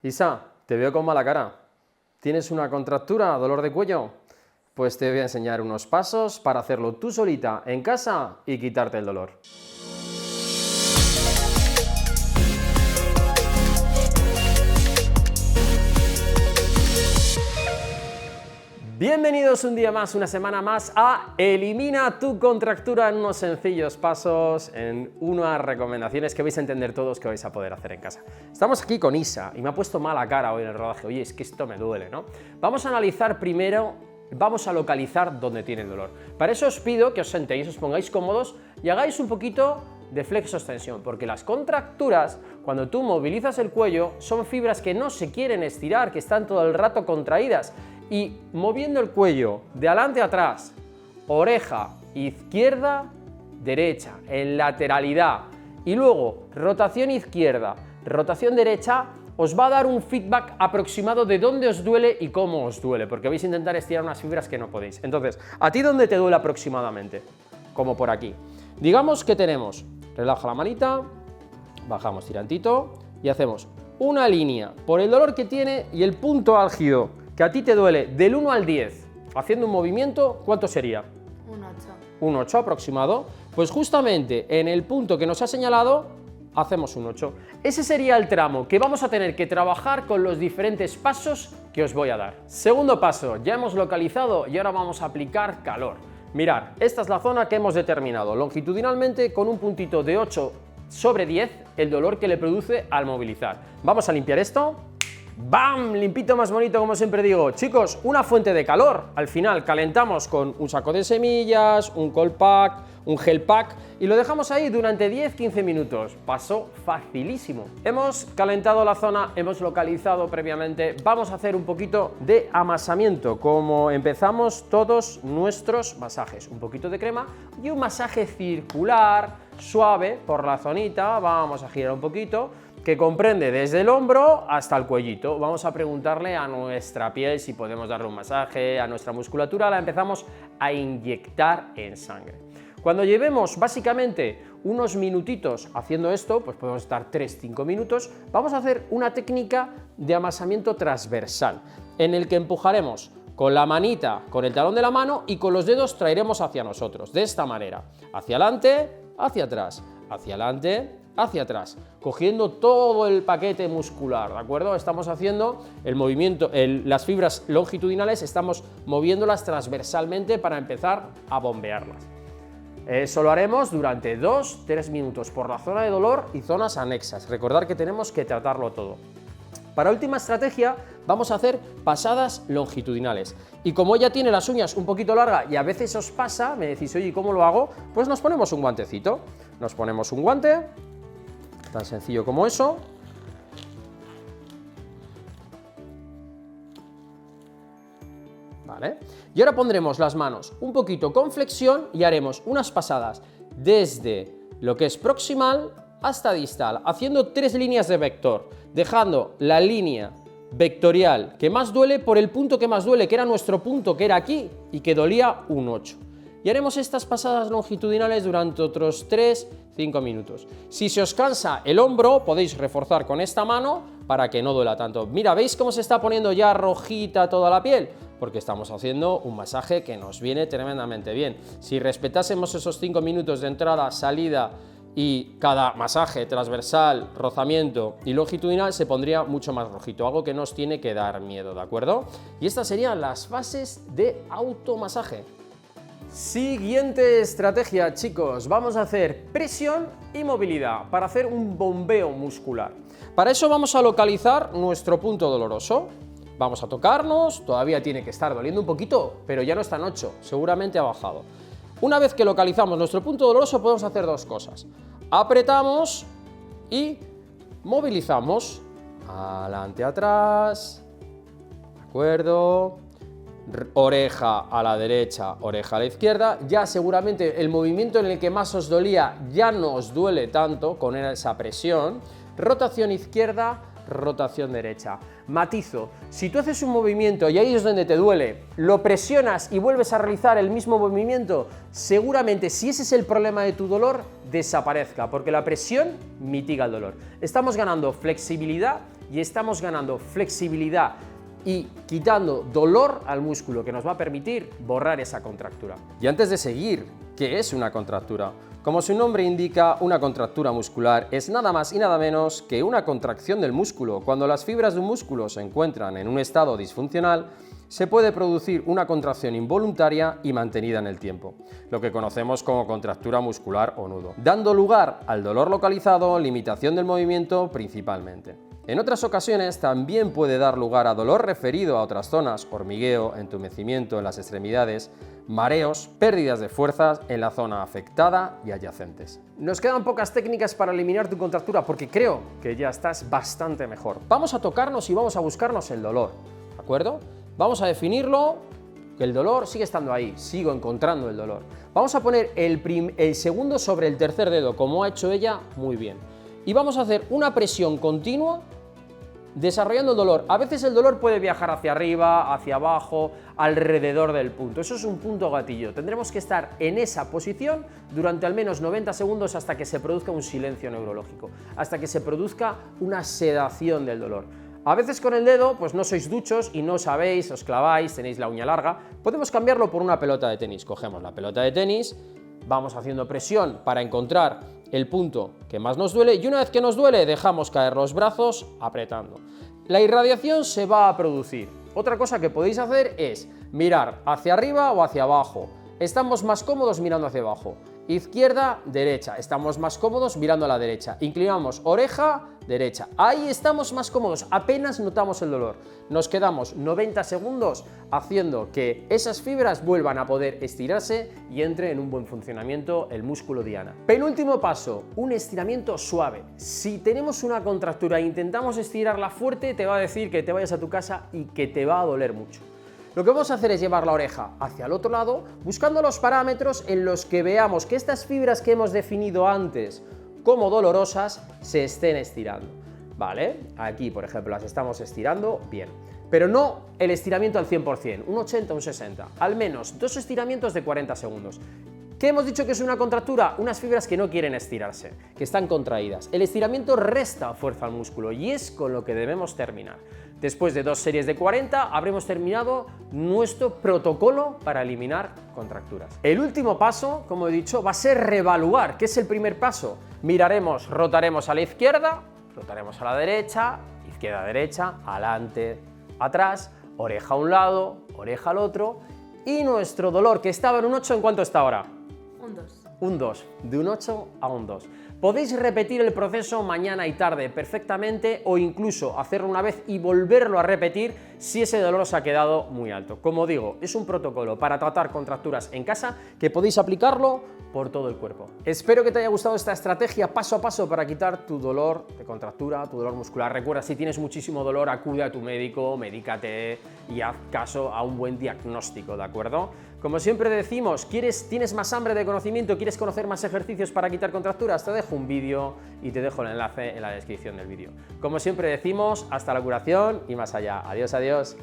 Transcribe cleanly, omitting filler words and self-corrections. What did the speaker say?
Isa, te veo con mala cara. ¿Tienes una contractura, dolor de cuello? Pues te voy a enseñar unos pasos para hacerlo tú solita en casa y quitarte el dolor. Bienvenidos un día más, una semana más a Elimina tu contractura en unos sencillos pasos, en unas recomendaciones que vais a entender todos que vais a poder hacer en casa. Estamos aquí con Isa y me ha puesto mala cara hoy en el rodaje. Oye, es que esto me duele, ¿no? Vamos a analizar primero, vamos a localizar dónde tiene el dolor. Para eso os pido que os sentéis, os pongáis cómodos y hagáis un poquito de flexo-extensión, porque las contracturas, cuando tú movilizas el cuello, son fibras que no se quieren estirar, que están todo el rato contraídas. Y moviendo el cuello de adelante a atrás, oreja izquierda, derecha, en lateralidad, y luego rotación izquierda, rotación derecha, os va a dar un feedback aproximado de dónde os duele y cómo os duele, porque vais a intentar estirar unas fibras que no podéis. Entonces, ¿a ti dónde te duele aproximadamente? Como por aquí. Digamos que tenemos, relaja la manita, bajamos tirantito y hacemos una línea por el dolor que tiene y el punto álgido que a ti te duele del 1 al 10, haciendo un movimiento, ¿cuánto sería? Un 8. Un 8 aproximado. Pues justamente en el punto que nos ha señalado, hacemos un 8. Ese sería el tramo que vamos a tener que trabajar con los diferentes pasos que os voy a dar. Segundo paso, ya hemos localizado y ahora vamos a aplicar calor. Mirad, esta es la zona que hemos determinado longitudinalmente con un puntito de 8/10 el dolor que le produce al movilizar. Vamos a limpiar esto. ¡Bam! Limpito, más bonito, como siempre digo. Chicos, una fuente de calor. Al final calentamos con un saco de semillas, un cold pack, un gel pack y lo dejamos ahí durante 10-15 minutos. Pasó facilísimo. Hemos calentado la zona, hemos localizado previamente. Vamos a hacer un poquito de amasamiento, como empezamos todos nuestros masajes. Un poquito de crema y un masaje circular, suave, por la zonita. Vamos a girar un poquito, que comprende desde el hombro hasta el cuellito. Vamos a preguntarle a nuestra piel si podemos darle un masaje, a nuestra musculatura, la empezamos a inyectar en sangre. Cuando llevemos básicamente unos minutitos haciendo esto, pues podemos estar 3-5 minutos, vamos a hacer una técnica de amasamiento transversal, en el que empujaremos con la manita, con el talón de la mano y con los dedos traeremos hacia nosotros, de esta manera, hacia adelante, hacia atrás, hacia adelante, hacia atrás, cogiendo todo el paquete muscular, ¿de acuerdo? Estamos haciendo el movimiento, las fibras longitudinales, estamos moviéndolas transversalmente para empezar a bombearlas. Eso lo haremos durante 2-3 minutos por la zona de dolor y zonas anexas. Recordad que tenemos que tratarlo todo. Para última estrategia vamos a hacer pasadas longitudinales. Y como ella tiene las uñas un poquito largas y a veces os pasa, me decís, oye, ¿cómo lo hago? Pues nos ponemos un guantecito. Nos ponemos un guante, tan sencillo como eso. ¿Vale? Y ahora pondremos las manos un poquito con flexión y haremos unas pasadas desde lo que es proximal hasta distal, haciendo 3 líneas de vector, dejando la línea vectorial que más duele por el punto que más duele, que era nuestro punto, que era aquí, y que dolía un 8. Y haremos estas pasadas longitudinales durante otros 3-5 minutos. Si se os cansa el hombro, podéis reforzar con esta mano para que no duela tanto. Mira, ¿veis cómo se está poniendo ya rojita toda la piel? Porque estamos haciendo un masaje que nos viene tremendamente bien. Si respetásemos esos 5 minutos de entrada, salida y cada masaje transversal, rozamiento y longitudinal, se pondría mucho más rojito, algo que no os tiene que dar miedo, ¿de acuerdo? Y estas serían las fases de automasaje. Siguiente estrategia, chicos, vamos a hacer presión y movilidad para hacer un bombeo muscular. Para eso vamos a localizar nuestro punto doloroso. Vamos a tocarnos, todavía tiene que estar doliendo un poquito, pero ya no está en 8, seguramente ha bajado. Una vez que localizamos nuestro punto doloroso podemos hacer dos cosas. Apretamos y movilizamos, adelante, atrás, ¿de acuerdo? Oreja a la derecha, oreja a la izquierda. Ya seguramente el movimiento en el que más os dolía ya no os duele tanto con esa presión. Rotación izquierda, rotación derecha. Matizo, si tú haces un movimiento y ahí es donde te duele, lo presionas y vuelves a realizar el mismo movimiento, seguramente si ese es el problema de tu dolor, desaparezca, porque la presión mitiga el dolor. Estamos ganando flexibilidad y estamos ganando flexibilidad y quitando dolor al músculo que nos va a permitir borrar esa contractura. Y antes de seguir, ¿qué es una contractura? Como su nombre indica, una contractura muscular es nada más y nada menos que una contracción del músculo. Cuando las fibras de un músculo se encuentran en un estado disfuncional, se puede producir una contracción involuntaria y mantenida en el tiempo, lo que conocemos como contractura muscular o nudo, dando lugar al dolor localizado, limitación del movimiento principalmente. En otras ocasiones también puede dar lugar a dolor referido a otras zonas, hormigueo, entumecimiento en las extremidades, mareos, pérdidas de fuerzas en la zona afectada y adyacentes. Nos quedan pocas técnicas para eliminar tu contractura porque creo que ya estás bastante mejor. Vamos a tocarnos y vamos a buscarnos el dolor, ¿de acuerdo? Vamos a definirlo, que el dolor sigue estando ahí, sigo encontrando el dolor. Vamos a poner el segundo sobre el tercer dedo, como ha hecho ella muy bien. Y vamos a hacer una presión continua desarrollando el dolor. A veces el dolor puede viajar hacia arriba, hacia abajo, alrededor del punto. Eso es un punto gatillo. Tendremos que estar en esa posición durante al menos 90 segundos hasta que se produzca un silencio neurológico, hasta que se produzca una sedación del dolor. A veces con el dedo, pues no sois duchos y no sabéis, os claváis, tenéis la uña larga. Podemos cambiarlo por una pelota de tenis. Cogemos la pelota de tenis, vamos haciendo presión para encontrar el punto que más nos duele y una vez que nos duele dejamos caer los brazos apretando. La irradiación se va a producir. Otra cosa que podéis hacer es mirar hacia arriba o hacia abajo. Estamos más cómodos mirando hacia abajo. Izquierda, derecha. Estamos más cómodos mirando a la derecha. Inclinamos oreja, derecha. Ahí estamos más cómodos. Apenas notamos el dolor. Nos quedamos 90 segundos haciendo que esas fibras vuelvan a poder estirarse y entre en un buen funcionamiento el músculo diana. Penúltimo paso, un estiramiento suave. Si tenemos una contractura e intentamos estirarla fuerte, te va a decir que te vayas a tu casa y que te va a doler mucho. Lo que vamos a hacer es llevar la oreja hacia el otro lado, buscando los parámetros en los que veamos que estas fibras que hemos definido antes como dolorosas se estén estirando. ¿Vale? Aquí, por ejemplo, las estamos estirando bien. Pero no el estiramiento al 100%, un 80, un 60. Al menos 2 estiramientos de 40 segundos. ¿Qué hemos dicho que es una contractura? Unas fibras que no quieren estirarse, que están contraídas. El estiramiento resta fuerza al músculo y es con lo que debemos terminar. Después de 2 series de 40 habremos terminado nuestro protocolo para eliminar contracturas. El último paso, como he dicho, va a ser reevaluar. ¿Qué es el primer paso? Miraremos, rotaremos a la izquierda, rotaremos a la derecha, izquierda, derecha, adelante, atrás, oreja a un lado, oreja al otro y nuestro dolor que estaba en un 8, ¿en cuánto está ahora? Un 2. Un 2, de un 8 a un 2. Podéis repetir el proceso mañana y tarde perfectamente o incluso hacerlo una vez y volverlo a repetir si ese dolor os ha quedado muy alto. Como digo, es un protocolo para tratar contracturas en casa que podéis aplicarlo por todo el cuerpo. Espero que te haya gustado esta estrategia paso a paso para quitar tu dolor de contractura, tu dolor muscular. Recuerda, si tienes muchísimo dolor, acude a tu médico, medícate y haz caso a un buen diagnóstico, ¿de acuerdo? Como siempre decimos, ¿tienes más hambre de conocimiento? ¿Quieres conocer más ejercicios para quitar contracturas? Te dejo un vídeo y te dejo el enlace en la descripción del vídeo. Como siempre decimos, hasta la curación y más allá. Adiós, adiós.